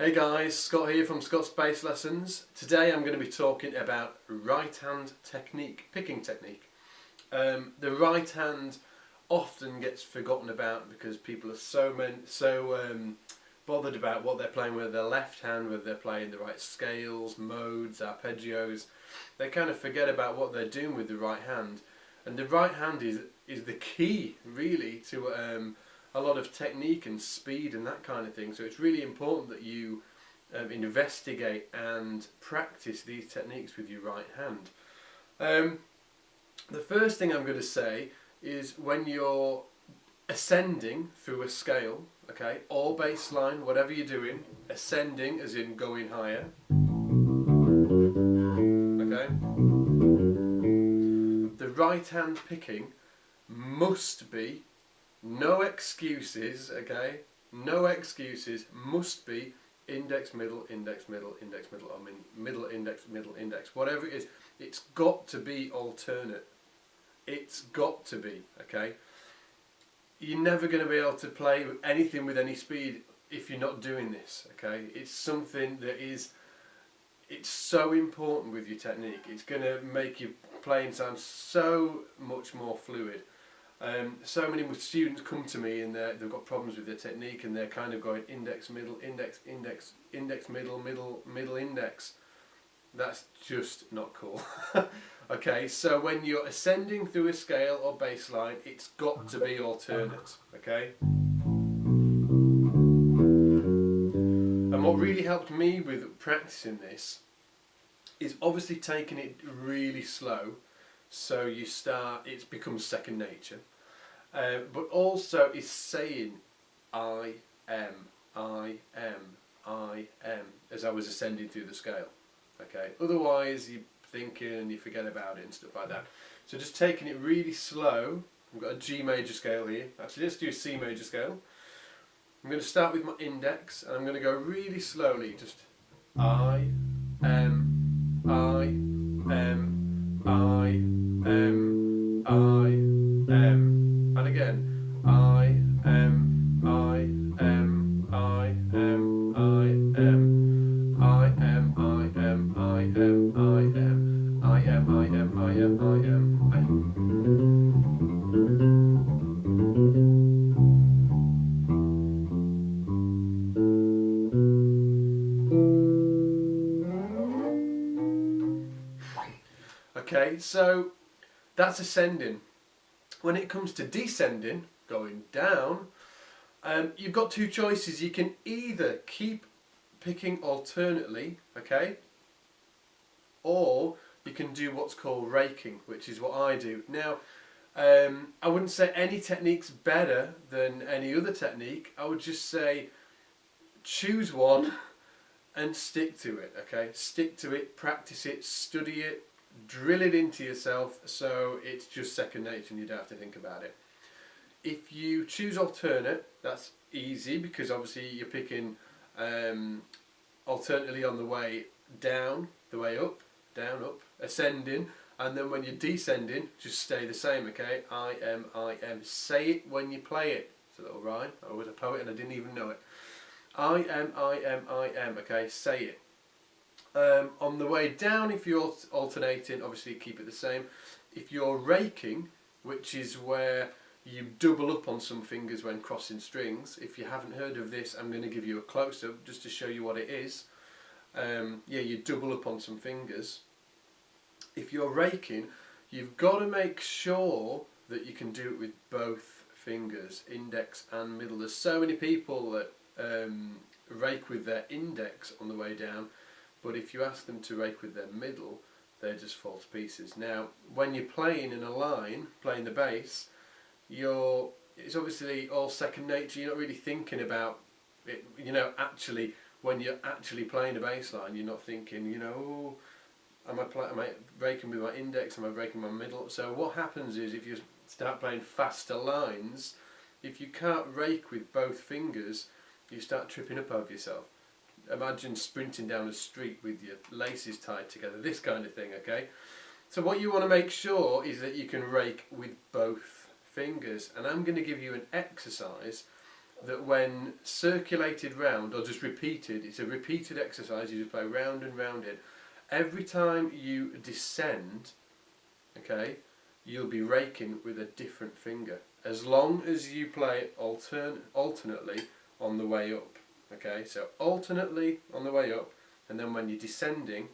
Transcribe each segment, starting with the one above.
Hey guys, Scott here from Scott's Bass Lessons. Today I'm going to be talking about right hand technique, picking technique. The right hand often gets forgotten about because people are so bothered about what they're playing with their left hand, whether they're playing the right scales, modes, arpeggios. They kind of forget about what they're doing with the right hand. And the right hand is the key really to a lot of technique and speed and that kind of thing. So it's really important that you investigate and practice these techniques with your right hand. The first thing I'm going to say is when you're ascending through a scale, okay, or bass line, whatever you're doing, ascending as in going higher, okay, the right hand picking must be, no excuses, okay, no excuses, must be index, middle, index, middle, index, middle, I mean middle, index, whatever it is, it's got to be alternate. It's got to be, okay? You're never going to be able to play anything with any speed if you're not doing this, okay? It's something that it's so important with your technique. It's going to make your playing sound so much more fluid. So many students come to me and they've got problems with their technique and they're kind of going index, middle, index, index, index, middle, middle, middle, index. That's just not cool. Okay, so when you're ascending through a scale or bass line, it's got to be alternate, okay? And what really helped me with practicing this is obviously taking it really slow, so you start, it becomes second nature. But also is saying I am, as I was ascending through the scale. Okay. Otherwise you thinking and you forget about it and stuff like that. So just taking it really slow. I've got a G major scale here. Actually, let's do a C major scale. I'm going to start with my index and I'm going to go really slowly. Just I am, I am, I am, I am. And again, I am, I am, I am, I am, I am, I am, I am, I am, I am, I am, I am, I am, I am. Okay, so that's ascending. When it comes to descending, going down, you've got two choices. You can either keep picking alternately, okay, or you can do what's called raking, which is what I do. Now, I wouldn't say any technique's better than any other technique. I would just say choose one and stick to it, okay? Stick to it, practice it, study it, drill it into yourself so it's just second nature and you don't have to think about it. If you choose alternate, that's easy because obviously you're picking alternately on the way down, the way up, down, up, ascending, and then when you're descending, just stay the same, okay? I am, say it when you play it. It's a little rhyme. I was a poet and I didn't even know it. I am, okay? Say it. On the way down, if you're alternating, obviously keep it the same. If you're raking, which is where you double up on some fingers when crossing strings, if you haven't heard of this, I'm going to give you a close-up just to show you what it is. Yeah, you double up on some fingers. If you're raking, you've got to make sure that you can do it with both fingers, index and middle. There's so many people that rake with their index on the way down, but if you ask them to rake with their middle, they just fall to pieces. Now, when you're playing in a line, playing the bass, it's obviously all second nature. You're not really thinking about it, you know, actually, when you're actually playing a bass line, you're not thinking, you know, oh, am I raking with my index, am I raking my middle? So what happens is if you start playing faster lines, if you can't rake with both fingers, you start tripping up over yourself. Imagine sprinting down a street with your laces tied together, this kind of thing, okay? So what you want to make sure is that you can rake with both fingers, and I'm going to give you an exercise that when circulated round or just repeated, it's a repeated exercise, you just play round and round it. Every time you descend, okay, you'll be raking with a different finger, as long as you play alternately on the way up. Okay, so alternately on the way up, and then when you're descending,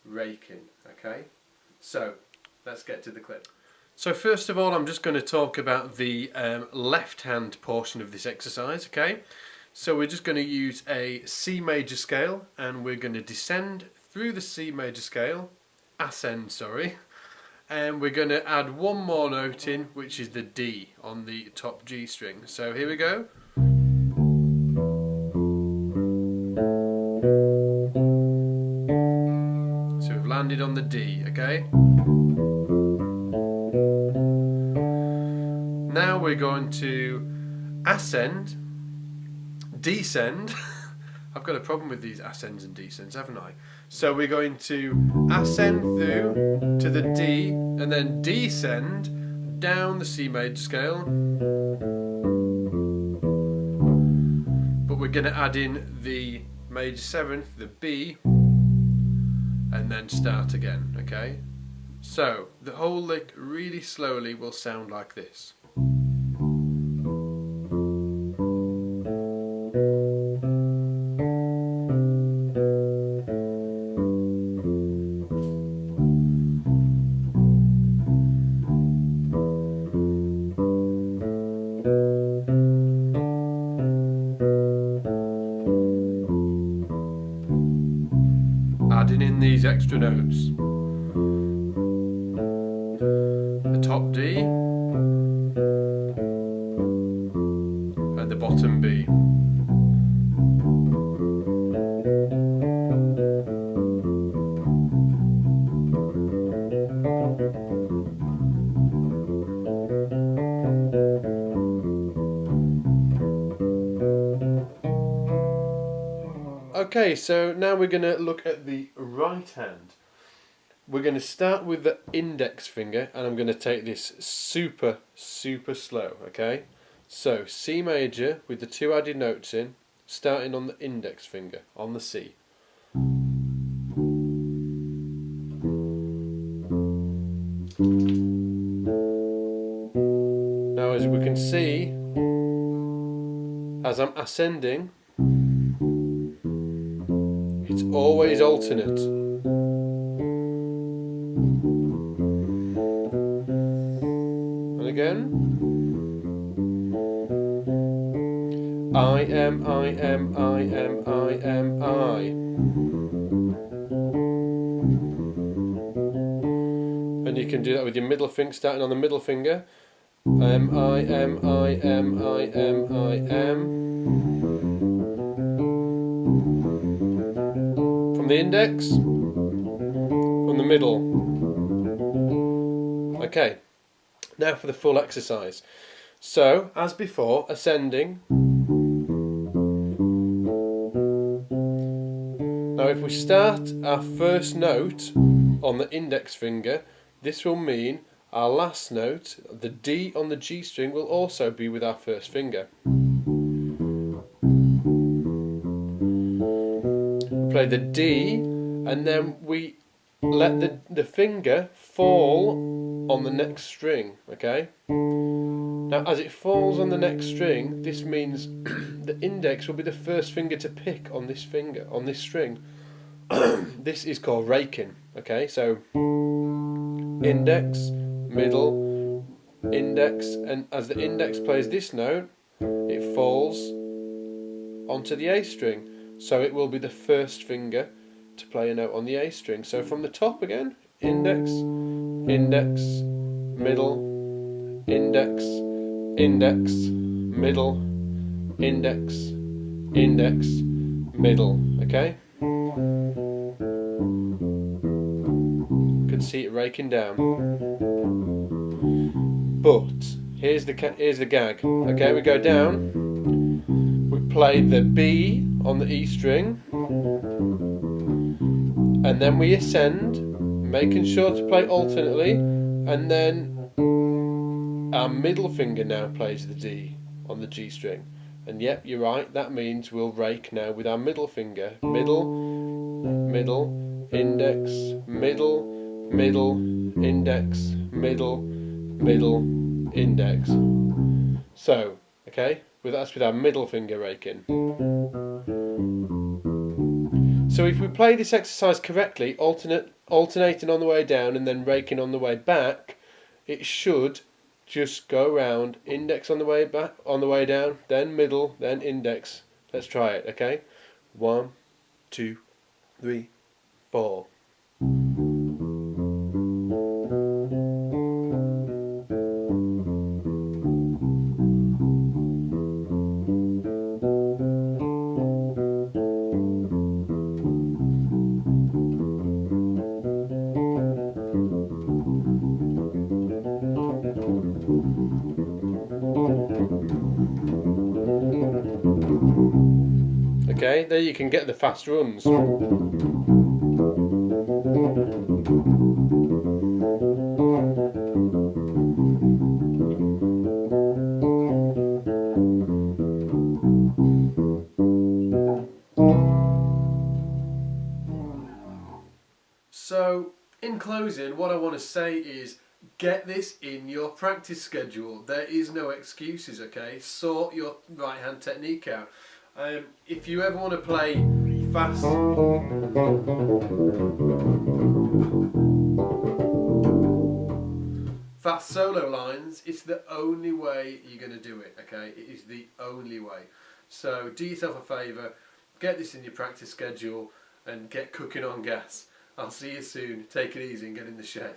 raking. Okay, so let's get to the clip. So first of all, I'm just going to talk about the left hand portion of this exercise. Okay, so we're just going to use a C major scale, and we're going to descend through the C major scale, ascend, sorry, and we're going to add one more note in, which is the D on the top G string. So here we go. So we've landed on the D, okay? Now we're going to ascend, descend. I've got a problem with these ascends and descends, haven't I? So we're going to ascend through to the D and then descend down the C major scale. But we're going to add in the major seventh, the B, and then start again, okay? So the whole lick really slowly will sound like this. Adding in these extra notes. The top D and the bottom B. Okay, so now we're going to look at the right hand. We're going to start with the index finger, and I'm going to take this super slow, okay? So C major with the two added notes in, starting on the index finger, on the C. Now as we can see, as I'm ascending, it's always alternate. And again. I am. And you can do that with your middle finger, starting on the middle finger. I am. From the index, from the middle. Okay, now for the full exercise. So, as before, ascending. Now if we start our first note on the index finger, this will mean our last note, the D on the G string, will also be with our first finger. We play the D, and then we let the finger fall on the next string, okay? Now as it falls on the next string, this means the index will be the first finger to pick on this finger, on this string. This is called raking, okay? So index, middle, index, and as the index plays this note, it falls onto the A string. So it will be the first finger to play a note on the A string. So from the top again, index, index, middle, index, index, middle, index, index, middle, okay? You can see it raking down. But here's the gag. Okay, we go down. We play the B on the E string, and then we ascend, making sure to play alternately, and then our middle finger now plays the D on the G string. And yep, you're right, that means we'll rake now with our middle finger. Middle, middle, index, middle, middle, index, middle, middle, index. So, okay, that's with our middle finger raking. So if we play this exercise correctly, alternating on the way down and then raking on the way back, it should just go round, index on the way back, on the way down, then middle, then index. Let's try it, okay? 1, 2, 3, 4. Okay, there you can get the fast runs. So, in closing, what I want to say is get this in your practice schedule. There is no excuses, okay? Sort your right hand technique out. If you ever want to play fast solo lines, it's the only way you're going to do it, okay? It is the only way. So do yourself a favour, get this in your practice schedule and get cooking on gas. I'll see you soon. Take it easy and get in the shed.